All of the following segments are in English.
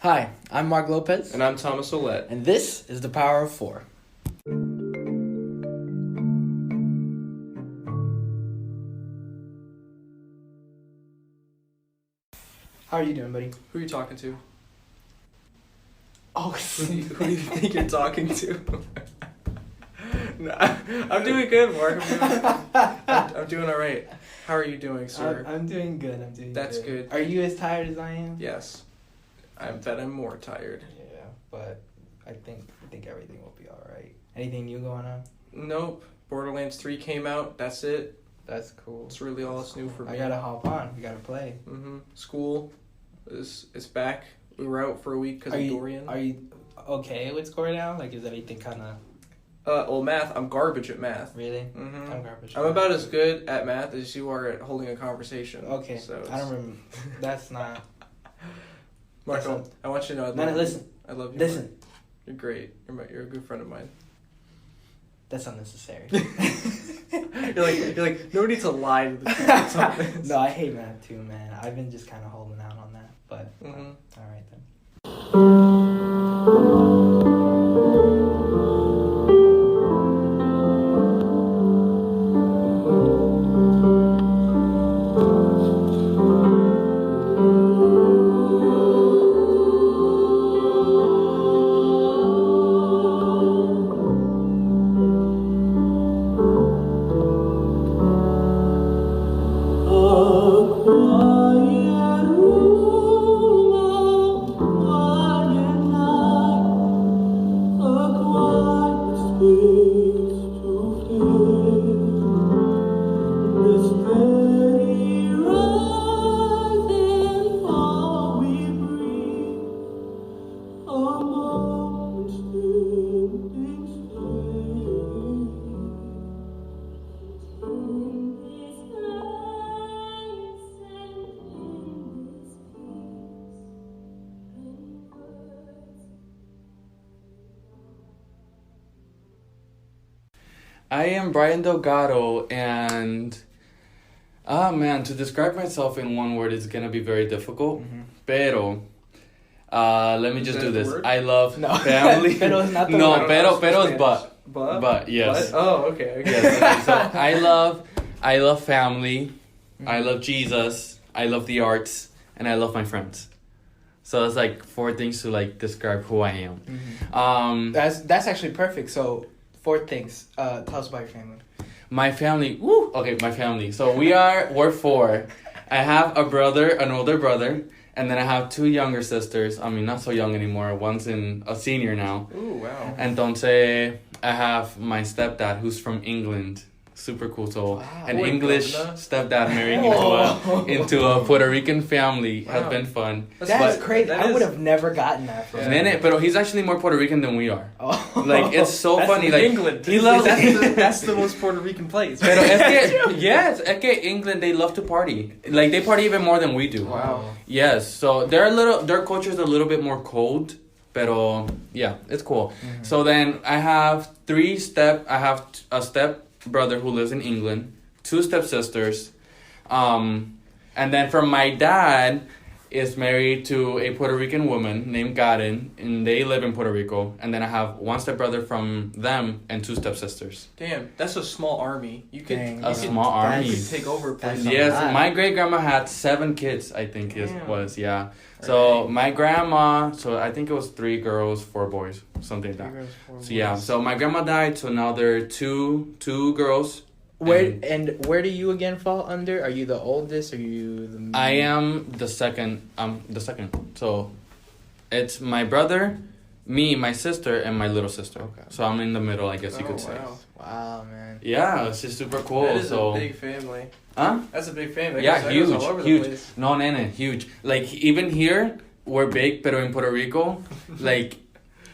Hi, I'm Mark Lopez. And I'm Thomas Ouellette. And this is The Power of Four. How are you doing, buddy? Who are you talking to? Oh, Who do you think you're talking to? No, I'm doing good, Mark. I'm doing all right. How are you doing, sir? I'm doing good. That's good. Are you as tired as I am? Yes. I bet I'm more tired. Yeah, but I think everything will be all right. Anything new going on? Nope. Borderlands 3 came out. That's it. That's cool. It's really all that's new for me. I gotta hop on. We gotta play. School is back. We were out for a week because of Dorian. Are you okay with score now? Like, is anything kind of... Well, math. I'm garbage at math. Really? Mm-hmm. I'm garbage. I'm about as good at math as you are at holding a conversation. Okay. So I don't remember. That's not... Marco, I want you to know Listen. I love you. Listen. Mark. You're great. You're a good friend of mine. That's unnecessary. you're like no need to lie to the people. No, I hate math too, man. I've been just kind of holding out on that, but all right then. I am Brian Delgado, and to describe myself in one word is gonna be very difficult. Pero, let me just do this. I love family. Pero is not the no, word. pero is but. But yes. But? Oh, okay. Yes. Okay. So I love family. I love Jesus. I love the arts, and I love my friends. So it's like 4 things to like describe who I am. That's actually perfect. So 4 things. Tell us about your family. My family. Woo. Okay, my family. So we're 4. I have an older brother, and then I have 2 younger sisters. I mean, not so young anymore. One's a senior now. Ooh, wow. Entonces, I have my stepdad who's from England. Super cool. So an English stepdad marrying into a Puerto Rican family has been fun. That's crazy. I would have never gotten that from him. But he's actually more Puerto Rican than we are. Oh. Like, it's so funny. Like, England. He loves that's the most Puerto Rican place. Pero es que England, they love to party. Like, they party even more than we do. Wow. Yes. So their culture's a little bit more cold. Pero yeah, it's cool. So then I have a step brother who lives in England, 2 stepsisters, and then from my dad is married to a Puerto Rican woman named Karen, and they live in Puerto Rico. And then I have 1 stepbrother from them and 2 stepsisters. Damn, that's a small army. You could small army. You could take over places. Yes, my great grandma had 7 kids. I think it was So my grandma, so I think it was 3 girls, 4 boys, something like that. 3 girls, 4 boys. So yeah, so my grandma died, so now there are two girls. Where do you again fall under? Are you the oldest? Are you the... I am the second. I'm the second. So it's my brother, me, my sister, and my little sister. Okay. So I'm in the middle, I guess you could say. Wow, man. Yeah, it's just super cool. That is a big family. Huh? That's a big family. Yeah, huge, all over huge. The place. No, nene, huge. Like, even here, we're big, pero in Puerto Rico, like,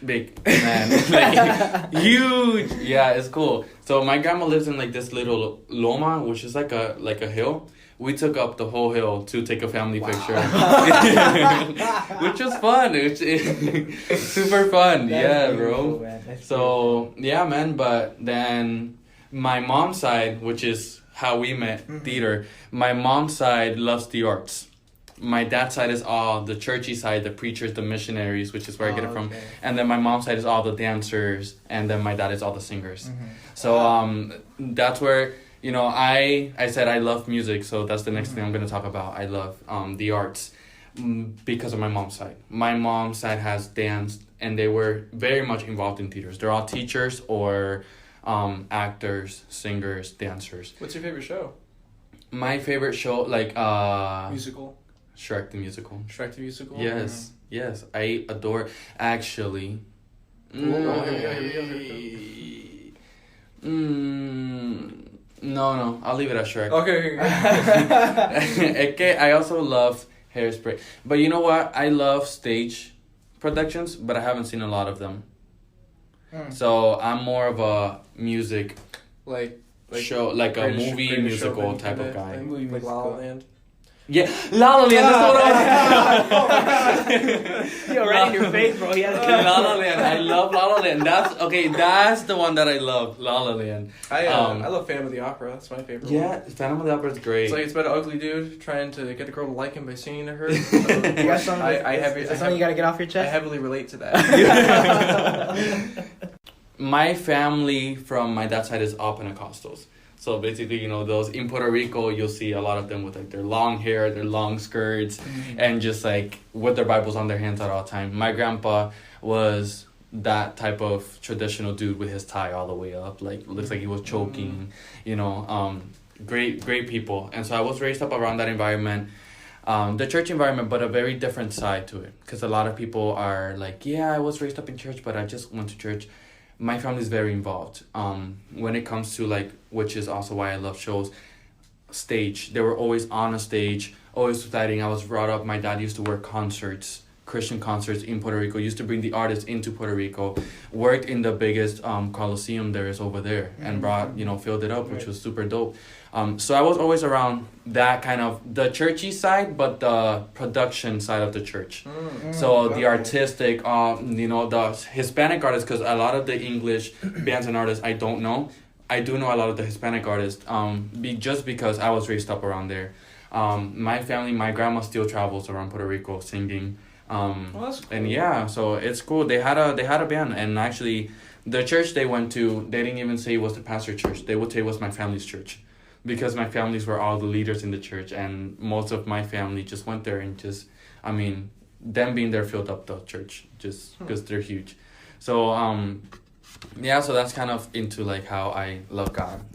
big, man. Like, huge. Yeah, it's cool. So my grandma lives in, like, this little loma, which is like a hill. We took up the whole hill to take a family picture. Which was fun. It's super fun. Yeah, bro. So, yeah, man. But then my mom's side, which is how we met, theater. My mom's side loves the arts. my dad's side is all the churchy side, the preachers, the missionaries, which is where I get it from. Okay. And then my mom's side is all the dancers, and then my dad is all the singers. Mm-hmm. So that's where, you know, I said I love music, so that's the next thing I'm going to talk about. I love the arts because of my mom's side. My mom's side has danced, and they were very much involved in theaters. They're all teachers or actors, singers, dancers. What's your favorite show? My favorite show, like Musical. Shrek the Musical. Shrek the Musical? Yes, yes, I adore. Actually, Oh, here we go, here we go, here we no, I'll leave it at Shrek. go. Okay. Okay, I also love Hairspray, but you know what? I love stage productions, but I haven't seen a lot of them. So I'm more of a music like show, like a Greatest- movie Greatest musical Showman type of kinda guy. thing, Movie like La La musical. Land. Yeah, La La Land. That's what I Yo, right in your face, bro. He has La La Land. I love La La Land. That's the one that I love. La La Land. I love Phantom of the Opera. That's my favorite one. Yeah, Phantom of the Opera is great. It's like it's about an ugly dude trying to get the girl to like him by singing to her. So You got something, is that something you gotta get off your I chest? heavily relate to that. My family from my dad's side is all Pentecostals. So basically, you know, those in Puerto Rico, you'll see a lot of them with like their long hair, their long skirts, and just like with their Bibles on their hands at all time. My grandpa was that type of traditional dude with his tie all the way up, like looks like he was choking, you know, great people. And so I was raised up around that environment, the church environment, but a very different side to it, because a lot of people are like, yeah, I was raised up in church, but I just went to church. My family is very involved when it comes to like, which is also why I love shows, stage. They were always on a stage, always reciting. I was brought up, my dad used to work concerts, Christian concerts in Puerto Rico, used to bring the artists into Puerto Rico, worked in the biggest coliseum there is over there, and brought, you know, filled it up, which was super dope. So I was always around that kind of the churchy side, but the production side of the church. So the artistic, you know, the Hispanic artists, because a lot of the English bands and artists I don't know. I do know a lot of the Hispanic artists, just because I was raised up around there. My family, my grandma still travels around Puerto Rico singing. Well, that's cool. And yeah, so it's cool. They had a band, and actually, the church they went to, they didn't even say it was the pastor's church. They would say it was my family's church, because my families were all the leaders in the church, and most of my family just went there and just, I mean, them being there filled up the church just because they're huge. So yeah, so that's kind of into like how I love God.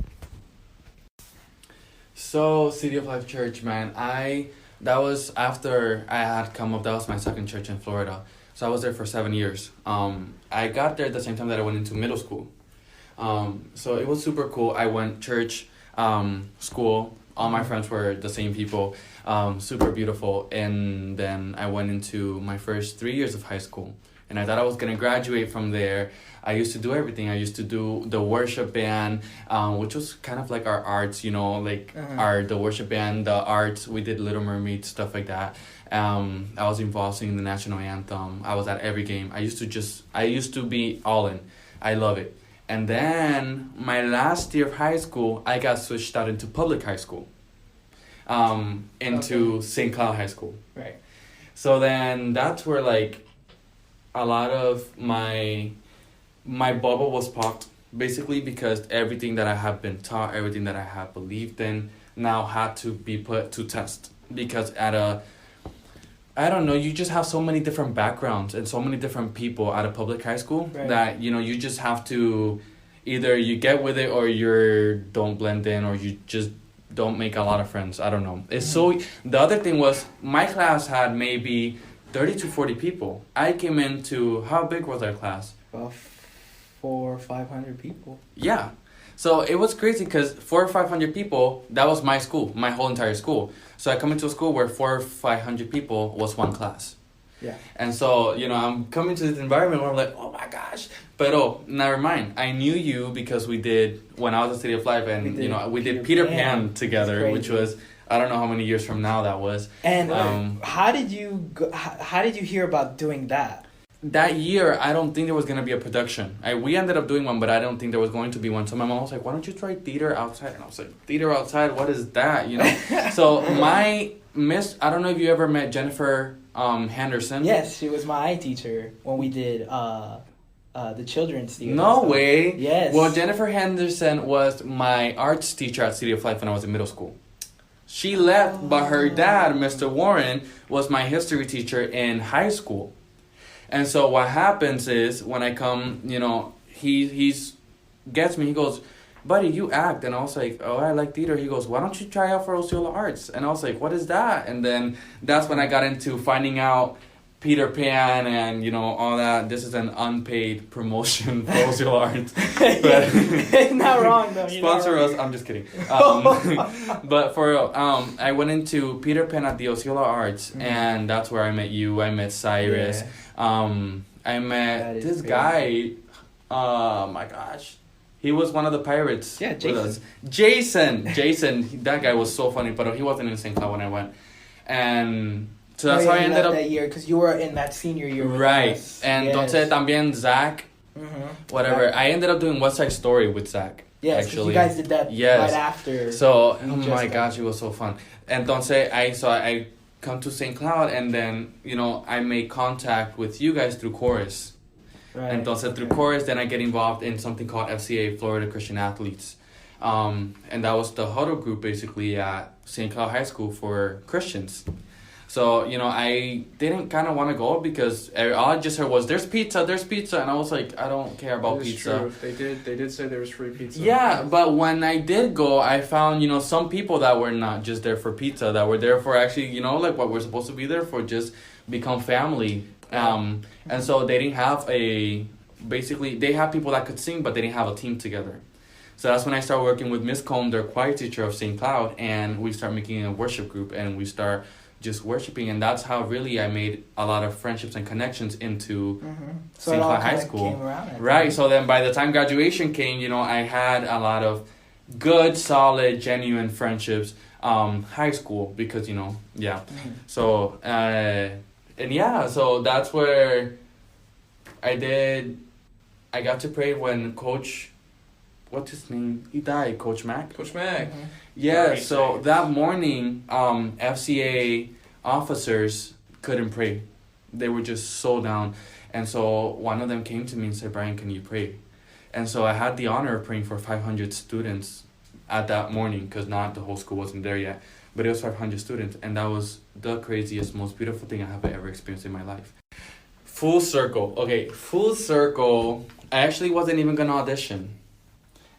So City of Life Church, man, that was after I had come up. That was my second church in Florida. So I was there for 7 years. I got there at the same time that I went into middle school. So it was super cool. I went church, school. All my friends were the same people. Super beautiful. And then I went into my first 3 years of high school. And I thought I was going to graduate from there. I used to do everything. I used to do the worship band, which was kind of like our arts, you know, like the worship band, the arts. We did Little Mermaid, stuff like that. I was involved singing the national anthem. I was at every game. I used to be all in. I love it. And then my last year of high school, I got switched out into public high school, into St. Cloud High School. Right. So then that's where like a lot of my bubble was popped, basically, because everything that I have been taught, everything that I have believed in, now had to be put to test. Because I don't know, you just have so many different backgrounds and so many different people at a public high school that, you know, you just have to either you get with it or you don't blend in, or you just don't make a lot of friends. I don't know. It's so, the other thing was my class had maybe 30 to 40 people. I came into, how big was our class? About 400 or 500 people. Yeah. So it was crazy because 400 or 500 people, that was my school, my whole entire school. So I come into a school where 400 or 500 people was one class. Yeah. And so, you know, I'm coming to this environment where I'm like, oh my gosh. But never mind. I knew you because we did, when I was at City of Life, and, we did Peter Pan together, which was, I don't know how many years from now that was. And how did you hear about doing that? That year, I don't think there was going to be a production. We ended up doing one, but I don't think there was going to be one. So my mom was like, why don't you try theater outside? And I was like, theater outside? What is that? You know? So Miss, I don't know if you ever met Jennifer Henderson. Yes, she was my teacher when we did the children's theater. No stuff. way. Yes. Well, Jennifer Henderson was my arts teacher at City of Life when I was in middle school. She left, but her dad, Mr. Warren, was my history teacher in high school. And so what happens is when I come, you know, he's gets me. He goes, buddy, you act. And I was like, oh, I like theater. He goes, why don't you try out for Osceola Arts? And I was like, what is that? And then that's when I got into finding out Peter Pan and, you know, all that. This is an unpaid promotion for Osceola Arts. But not wrong, though. Sponsor us. I'm just kidding. But for I went into Peter Pan at the Osceola Arts, and that's where I met you. I met Cyrus. Yeah. I met this guy. Oh my gosh. He was one of the pirates. Yeah, Jason. Jason. That guy was so funny, but he wasn't in St. Cloud when I went. And so that's how I ended up that year, because you were in that senior year. Right. And entonces también Zach, whatever. Right. I ended up doing West Side Story with Zach. Yes, actually. You guys did that right after. So, oh my gosh, it was so fun. Entonces, I come to St. Cloud, and then, you know, I made contact with you guys through chorus. Right. Entonces, through chorus, then I get involved in something called FCA, Florida Christian Athletes. And that was the huddle group, basically, at St. Cloud High School for Christians. So, you know, I didn't kind of want to go because all I just heard was, there's pizza. And I was like, I don't care about pizza. True. They did say there was free pizza. Yeah, but when I did go, I found, you know, some people that were not just there for pizza, that were there for actually, you know, like what we're supposed to be there for, just become family. And so they didn't have basically, they have people that could sing, but they didn't have a team together. So that's when I started working with Miss Combe, their choir teacher of St. Cloud, and we start making a worship group, and we start just worshiping, and that's how really I made a lot of friendships and connections into St. Cloud High School. Right. So then by the time graduation came, you know, I had a lot of good, solid, genuine friendships high school because, you know, yeah. So so that's where I got to pray when Coach, what's his name? He died, Coach Mack. Yeah, so that morning, FCA officers couldn't pray. They were just so down. And so one of them came to me and said, Brian, can you pray? And so I had the honor of praying for 500 students at that morning, because not the whole school wasn't there yet. But it was 500 students, and that was the craziest, most beautiful thing I have ever experienced in my life. Full circle. Okay, full circle. I actually wasn't even going to audition.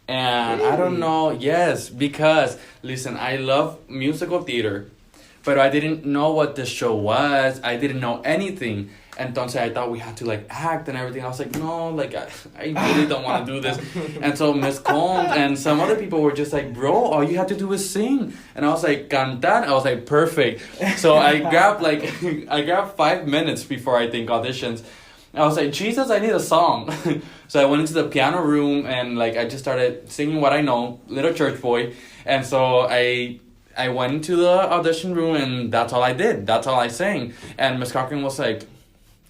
And really? I don't know, yes, because, listen, I love musical theater, but I didn't know what the show was. I didn't know anything. Entonces I thought we had to like act and everything. I was like, no, like I really don't want to do this. And so Miss Combs and some other people were just like, bro, all you have to do is sing. And I was like, cantar. I was like, perfect. So I grabbed 5 minutes before I think auditions. I was like, Jesus, I need a song. So I went into the piano room and like I just started singing what I know, little church boy. And so I went into the audition room and that's all I did. That's all I sang. And Miss Cochran was like,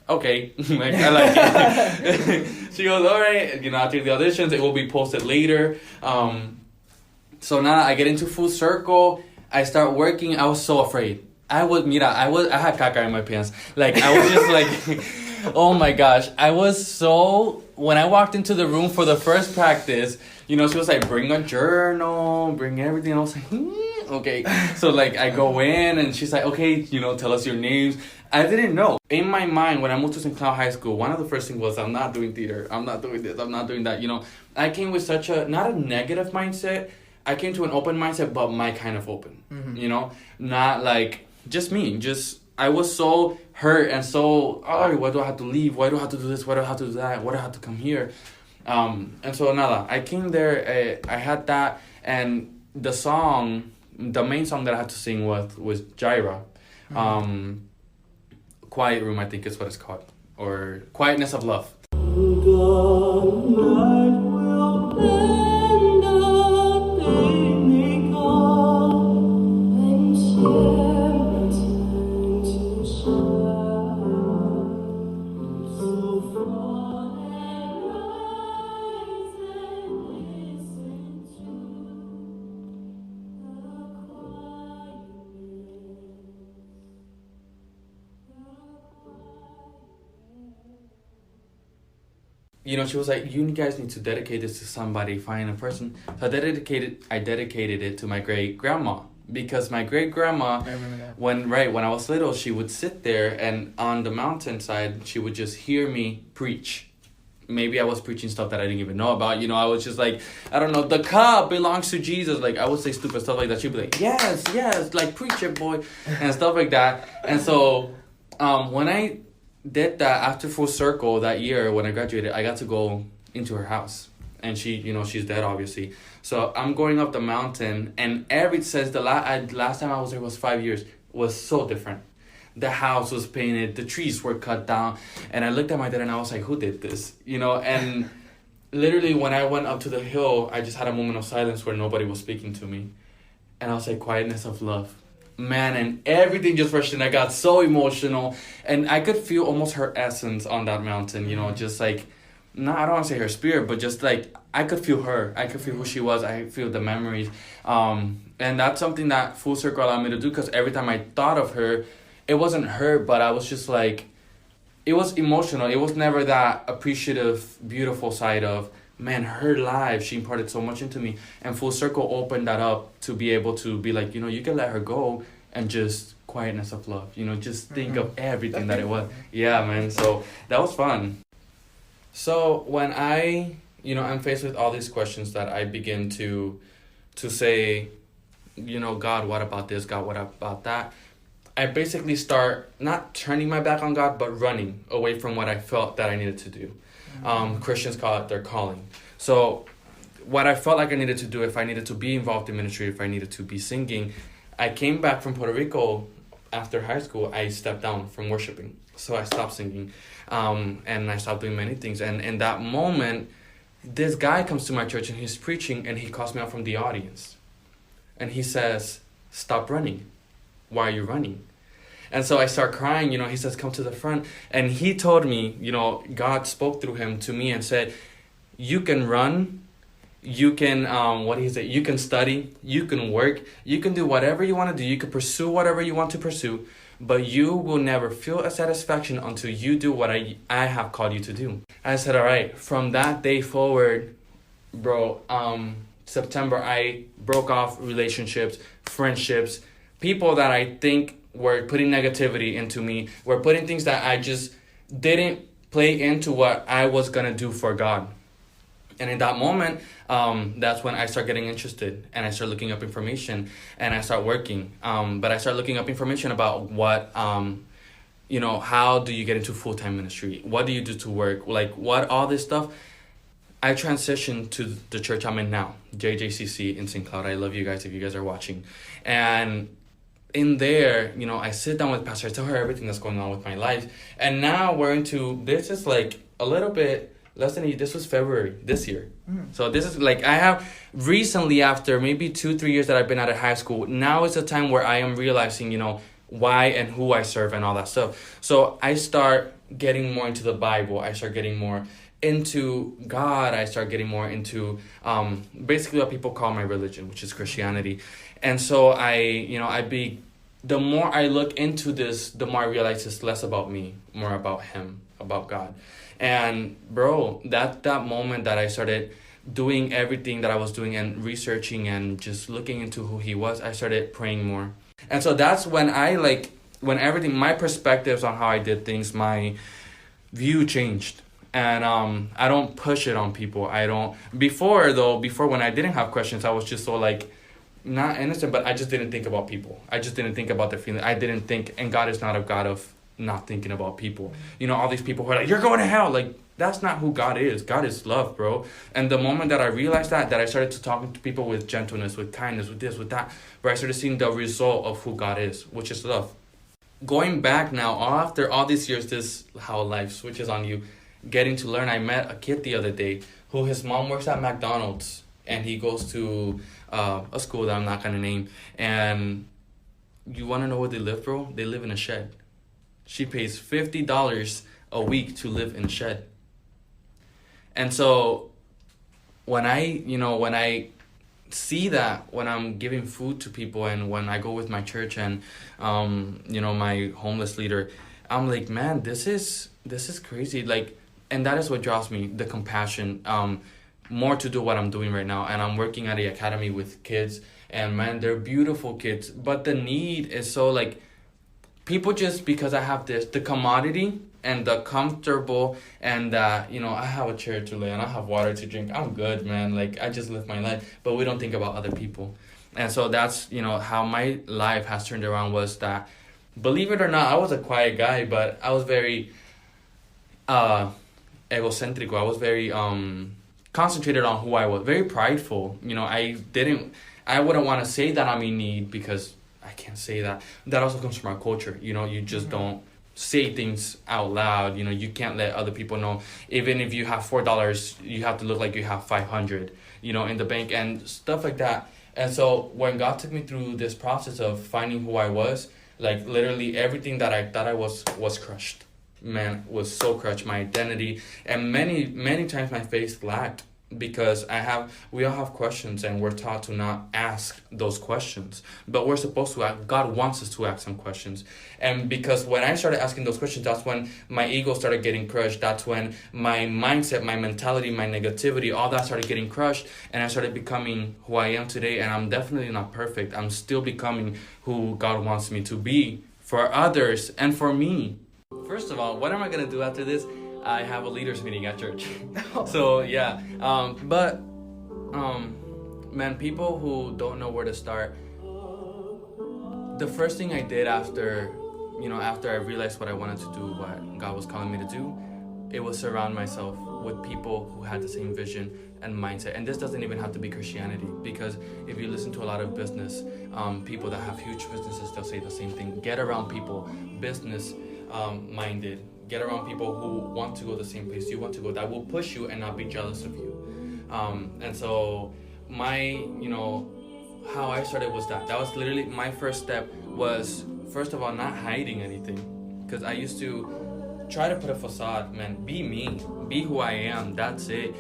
okay, like, I like it. She goes, all right, you know, after the auditions, it will be posted later. So now I get into full circle. I start working. I was so afraid. I had caca in my pants. Like, I was just like, oh my gosh. When I walked into the room for the first practice, you know, she was like, bring a journal, bring everything. I was like, okay. So like, I go in and she's like, okay, you know, tell us your names. I didn't know. In my mind, when I moved to St. Cloud High School, one of the first things was, I'm not doing theater. I'm not doing this. I'm not doing that. You know, I came with such not a negative mindset. I came to an open mindset, but my kind of open. Mm-hmm. You know, not like just me. I was so hurt and so, why do I have to leave? Why do I have to do this? Why do I have to do that? Why do I have to come here? And so nada, I came there. I had that, and the main song that I had to sing was Jaira. Mm-hmm. Quiet Room, I think is what it's called, or Quietness of Love. she was like, you guys need to dedicate this to somebody, find a person. So I dedicated it to my great grandma, because my great grandma, I remember that. when I was little, she would sit there and on the mountainside, she would just hear me preach. Maybe I was preaching stuff that I didn't even know about. I was just like, I don't know, the cup belongs to Jesus. Like, I would say stupid stuff like that. She'd be like, yes, like, preach it, boy, and stuff like that. And so, when I did that after Full Circle that year, when I graduated, I got to go into her house. And she, she's dead, obviously. So I'm going up the mountain, and the last time I was there was 5 years, was so different. The house was painted, the trees were cut down, and I looked at my dad and I was like, who did this? And literally when I went up to the hill, I just had a moment of silence where nobody was speaking to me. And I was like, quietness of love. Man, and everything just rushed in. I got so emotional, and I could feel almost her essence on that mountain, just like, I don't want to say her spirit, but just like, I could feel her. I could feel who she was. I feel the memories. And that's something that Full Circle allowed me to do, because every time I thought of her, it wasn't her, but I was just like, it was emotional. It was never that appreciative, beautiful side of, man, her life, she imparted so much into me. And Full Circle opened that up to be able to be like, you can let her go, and just quietness of love, just think of everything that it was. Yeah, man. So that was fun. So when I'm faced with all these questions that I begin to say, God, what about this? God, what about that? I basically start not turning my back on God, but running away from what I felt that I needed to do. Christians call it their calling. So what I felt like I needed to do, if I needed to be involved in ministry, if I needed to be singing, I came back from Puerto Rico after high school. I stepped down from worshiping. So I stopped singing, and I stopped doing many things. And in that moment, this guy comes to my church and he's preaching, and he calls me out from the audience. And he says, stop running. Why are you running? And so I start crying, he says, come to the front. And he told me, God spoke through him to me and said, you can run, you can, you can study, you can work, you can do whatever you want to do, you can pursue whatever you want to pursue, but you will never feel a satisfaction until you do what I have called you to do. I said, all right. From that day forward, bro, September, I broke off relationships, friendships, people that I think were putting negativity into me, were putting things that I just didn't play into what I was going to do for God. And in that moment, that's when I start getting interested, and I start looking up information, and I start working. But I start looking up information about what, how do you get into full-time ministry? What do you do to work? Like, what, all this stuff. I transitioned to the church I'm in now, JJCC in St. Cloud. I love you guys if you guys are watching. And in there, I sit down with Pastor, I tell her everything that's going on with my life. And now this is like a little bit less than this was February this year. So this is like, I have recently, after maybe 2-3 years that I've been out of high school, now is the time where I am realizing, why and who I serve and all that stuff. So I start getting more into the Bible. I start getting more into God. I start getting more into basically what people call my religion, which is Christianity. And so the more I look into this, the more I realize it's less about me, more about him, about God. And bro, that moment that I started doing everything that I was doing and researching and just looking into who he was, I started praying more. And so that's when my perspectives on how I did things, my view changed. And I don't push it on people. Before when I didn't have questions, I was just so like, not innocent, but I just didn't think about people. I just didn't think about their feelings. I didn't think, and God is not a God of not thinking about people. All these people who are like, you're going to hell. Like, that's not who God is. God is love, bro. And the moment that I realized that I started to talking to people with gentleness, with kindness, with this, with that, where I started seeing the result of who God is, which is love. Going back now, after all these years, this is how life switches on you. Getting to learn, I met a kid the other day who his mom works at McDonald's, and he goes to a school that I'm not going to name. And you want to know where they live, bro? They live in a shed. She pays $50 a week to live in a shed. And so when I see that, when I'm giving food to people, and when I go with my church and my homeless leader, I'm like, man, this is crazy. Like, And that is what draws me, the compassion, more to do what I'm doing right now. And I'm working at the academy with kids, and man, they're beautiful kids. But the need is so like, people just, because I have the commodity and the comfortable and I have a chair to lay and I have water to drink. I'm good, man. Like, I just live my life, but we don't think about other people. And so that's, how my life has turned around, was that, believe it or not, I was a quiet guy, but I was very egocentric. I was very concentrated on who I was, very prideful. I wouldn't want to say that I'm in need, because I can't say that. That also comes from our culture. You just don't say things out loud. You can't let other people know. Even if you have $4, you have to look like you have 500, in the bank and stuff like that. And so when God took me through this process of finding who I was, like literally everything that I thought I was crushed. Man, was so crushed, my identity. And many, many times my faith lacked, because we all have questions, and we're taught to not ask those questions, but we're supposed to God wants us to ask some questions. And because when I started asking those questions, that's when my ego started getting crushed. That's when my mindset, my mentality, my negativity, all that started getting crushed, and I started becoming who I am today. And I'm definitely not perfect. I'm still becoming who God wants me to be, for others and for me. First of all, what am I gonna do after this? I have a leaders meeting at church. So yeah, man, people who don't know where to start, the first thing I did after I realized what I wanted to do, what God was calling me to do, it was surround myself with people who had the same vision and mindset. And this doesn't even have to be Christianity, because if you listen to a lot of business people that have huge businesses, they'll say the same thing. Get around people, business minded. Get around people who want to go the same place you want to go, that will push you and not be jealous of you. And so how I started was that was literally my first step, was first of all not hiding anything, because I used to try to put a facade. Man, be me, be who I am, that's it.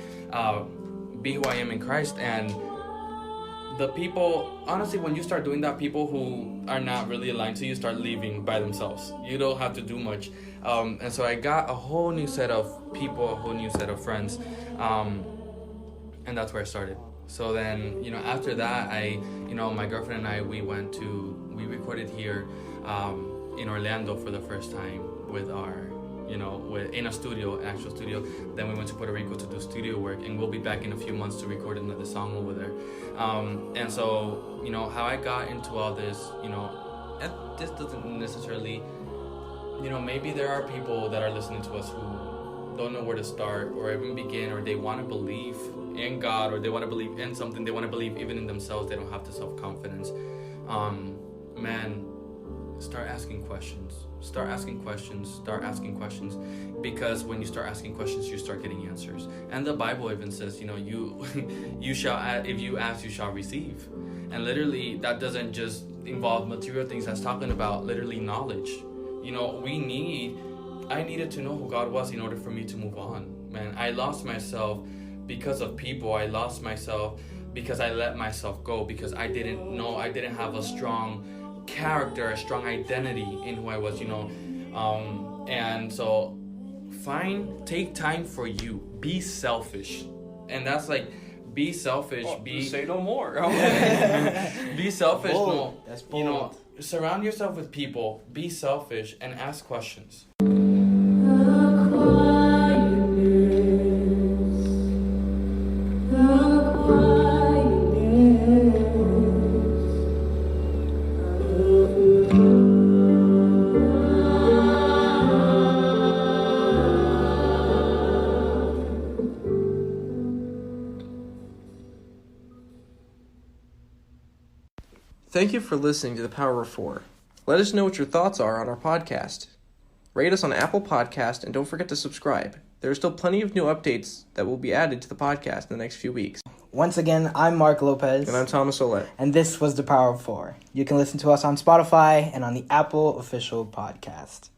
Be who I am in Christ. And the people, honestly, when you start doing that, people who are not really aligned to you start leaving by themselves. You don't have to do much. And so I got a whole new set of people, a whole new set of friends. And that's where I started. So then, after that, my girlfriend and I, we recorded here in Orlando for the first time with our, in a studio, an actual studio. Then we went to Puerto Rico to do studio work, and we'll be back in a few months to record another song over there. And so, how I got into all this, this doesn't necessarily, maybe there are people that are listening to us who don't know where to start or even begin, or they want to believe in God, or they want to believe in something, they want to believe even in themselves, they don't have the self-confidence. Man, start asking questions, because when you start asking questions, you start getting answers. And the Bible even says, you shall ask, if you ask, you shall receive. And literally, that doesn't just involve material things, that's talking about literally knowledge. I needed to know who God was in order for me to move on. Man, I lost myself because of people. I lost myself because I let myself go, because I didn't have a strong character, a strong identity in who I was, and so take time for you, be selfish. And that's like, be selfish, say no more. Be selfish. Bold. That's bold. Surround yourself with people, be selfish, and ask questions. Thank you for listening to The Power of Four. Let us know what your thoughts are on our podcast. Rate us on Apple Podcast, and don't forget to subscribe. There are still plenty of new updates that will be added to the podcast in the next few weeks. Once again, I'm Mark Lopez. And I'm Thomas Olette. And this was The Power of Four. You can listen to us on Spotify and on the Apple official podcast.